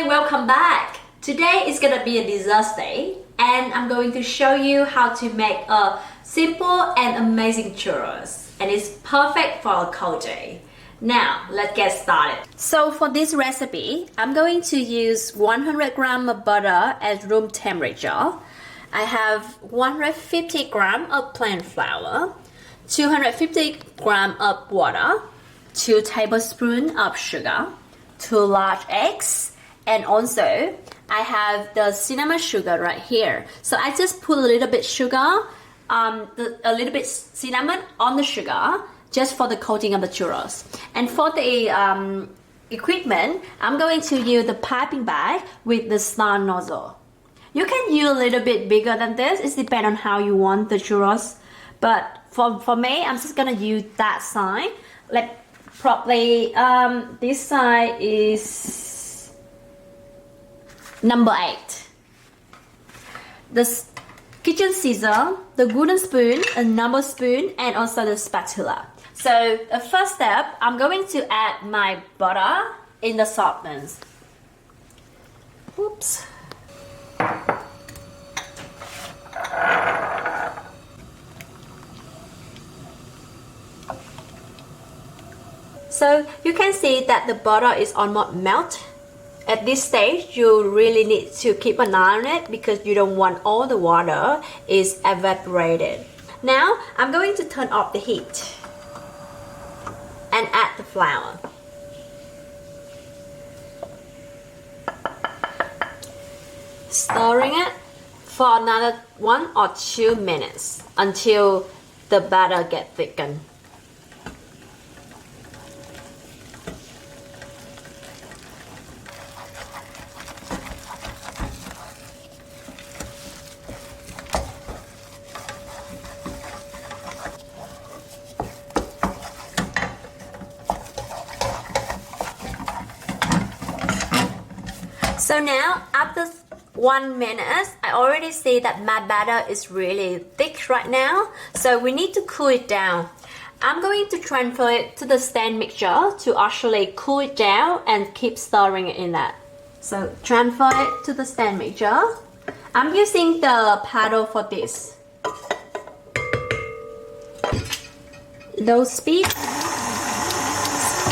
Hi, welcome back. Today is gonna be a dessert day and I'm going to show you how to make a simple and amazing churros, and it's perfect for a cold day. Now let's get started. So for this recipe, I'm going to use 100 grams of butter at room temperature. I have 150 grams of plain flour, 250 grams of water, 2 tablespoons of sugar, 2 large eggs, and also I have the cinnamon sugar right here. So I just put a little bit sugar, a little bit cinnamon on the sugar just for the coating of the churros. And for the equipment, I'm going to use the piping bag with the star nozzle. You can use a little bit bigger than this. It depends on how you want the churros. But for me, I'm just gonna use that side. Like probably this side is number 8. The kitchen scissor, the wooden spoon, a number spoon, and also the spatula. So the first step, I'm going to add my butter in the softness. Oops. So you can see that the butter is almost melt. At this stage, you really need to keep an eye on it because you don't want all the water is evaporated. Now I'm going to turn off the heat and add the flour. Stirring it for another 1 or 2 minutes until the batter gets thickened. So now, after 1 minute, I already see that my batter is really thick right now. So we need to cool it down. I'm going to transfer it to the stand mixture to actually cool it down and keep stirring it in that. So transfer it to the stand mixture. I'm using the paddle for this. Low speed.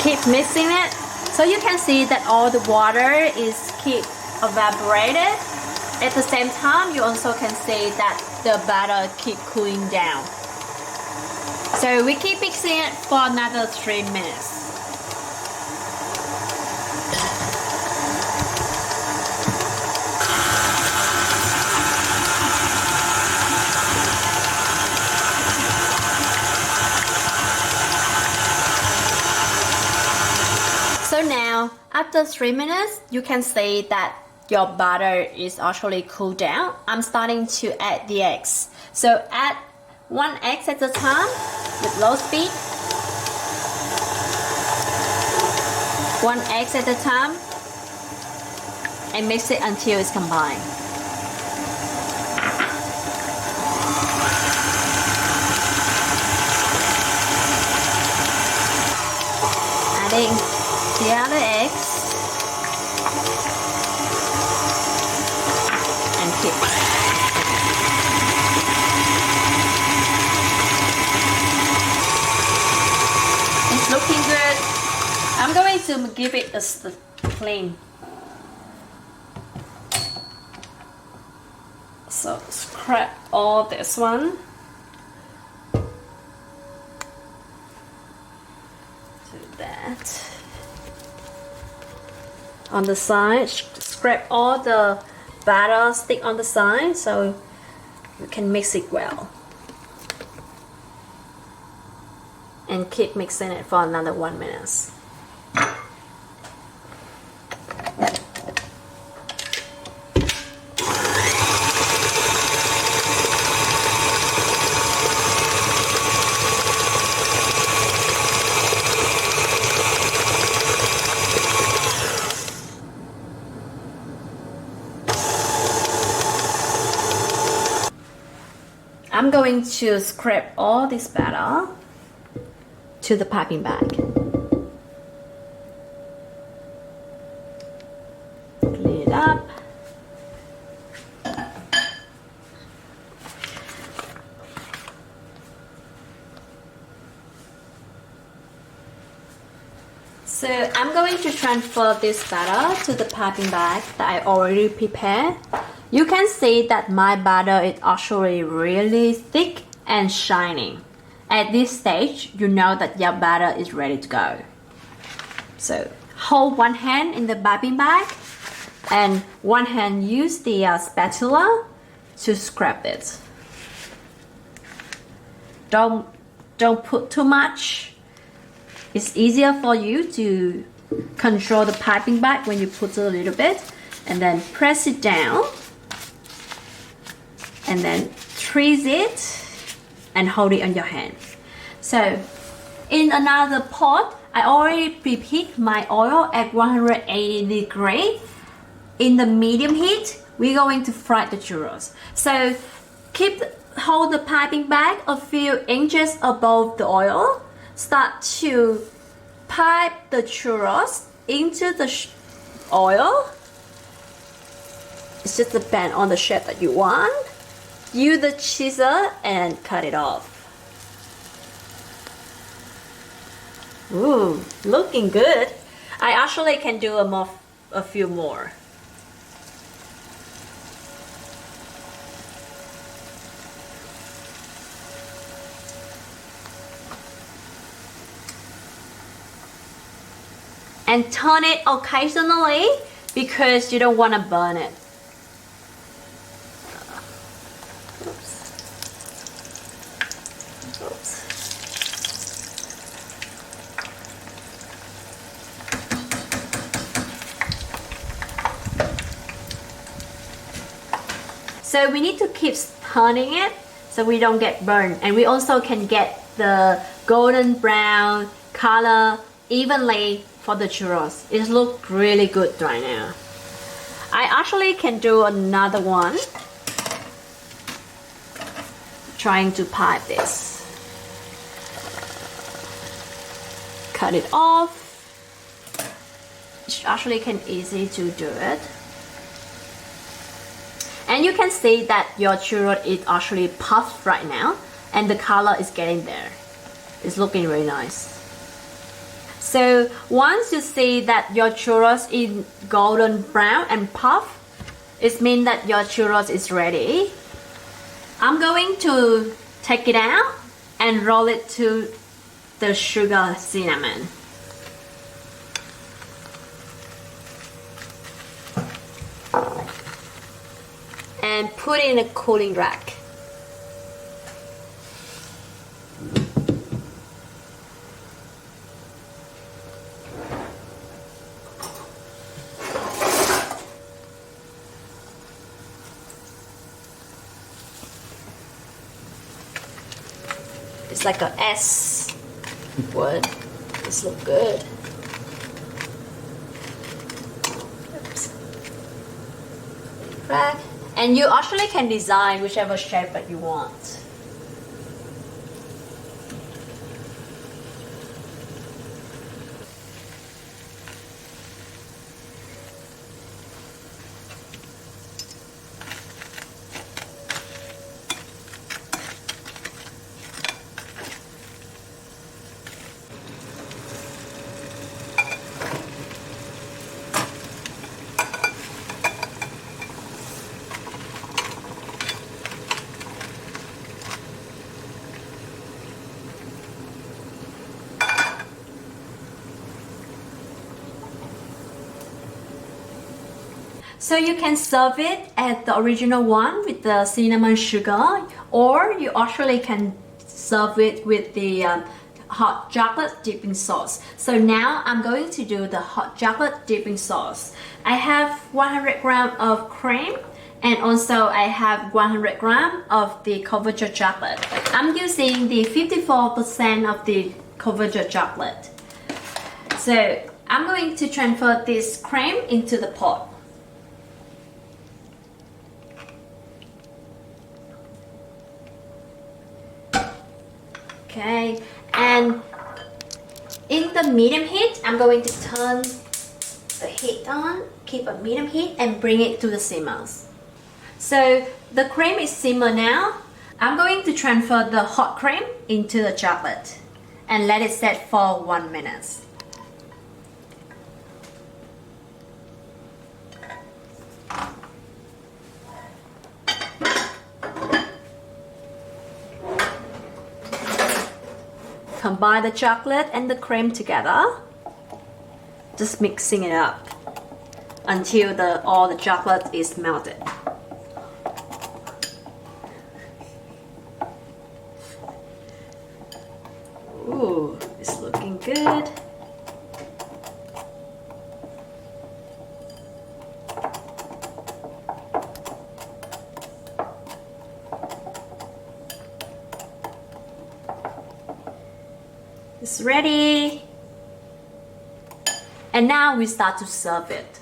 Keep mixing it. So you can see that all the water is keep evaporated. At the same time, you also can see that the batter keep cooling down. So we keep mixing it for another 3 minutes. So now, after 3 minutes, you can see that your butter is actually cooled down. I'm starting to add the eggs. So add 1 egg at a time with low speed. 1 egg at a time. And mix it until it's combined. Adding the other eggs. And keep it. It's looking good. I'm going to give it a clean. So scrape all this one. Do that. On the side, scrape all the batter stick on the side so you can mix it well. And keep mixing it for another 1 minute. I'm going to scrape all this batter to the piping bag. Clean it up. So I'm going to transfer this batter to the piping bag that I already prepared. You can see that my batter is actually really thick and shining. At this stage, you know that your batter is ready to go. So hold one hand in the piping bag and one hand use the spatula to scrape it. Don't put too much. It's easier for you to control the piping bag when you put a little bit, and then press it down and then twist it and hold it on your hand. So in another pot, I already preheat my oil at 180 degrees. In the medium heat, we're going to fry the churros. So hold the piping bag a few inches above the oil. Start to pipe the churros into the oil. It's just depend on the shape that you want. Use the chisel and cut it off. Ooh, looking good. I actually can do a few more. And turn it occasionally because you don't want to burn it. Oops. Oops. So we need to keep turning it so we don't get burned, and we also can get the golden brown color evenly for the churros. It looks really good right now. I actually can do another one. Trying to pipe this. Cut it off. It's actually can easy to do it. And you can see that your churro is actually puffed right now, and the color is getting there. It's looking really nice. So once you see that your churros is golden brown and puff, it means that your churros is ready. I'm going to take it out and roll it to the sugar cinnamon. And put it in a cooling rack. It's like a S would. This look good. Oops. Rack. And you actually can design whichever shape that you want. So you can serve it as the original one with the cinnamon sugar, or you actually can serve it with the hot chocolate dipping sauce. So now I'm going to do the hot chocolate dipping sauce. I have 100 grams of cream, and also I have 100 grams of the covered chocolate. I'm using the 54% of the covered chocolate. So I'm going to transfer this cream into the pot. Okay, and in the medium heat, I'm going to turn the heat on keep a medium heat and bring it to the simmers. So the cream is simmer now. I'm going to transfer the hot cream into the chocolate and let it set for 1 minute. Combine the chocolate and the cream together, just mixing it up until all the chocolate is melted. Ooh, it's looking good. It's ready. And now we start to serve it.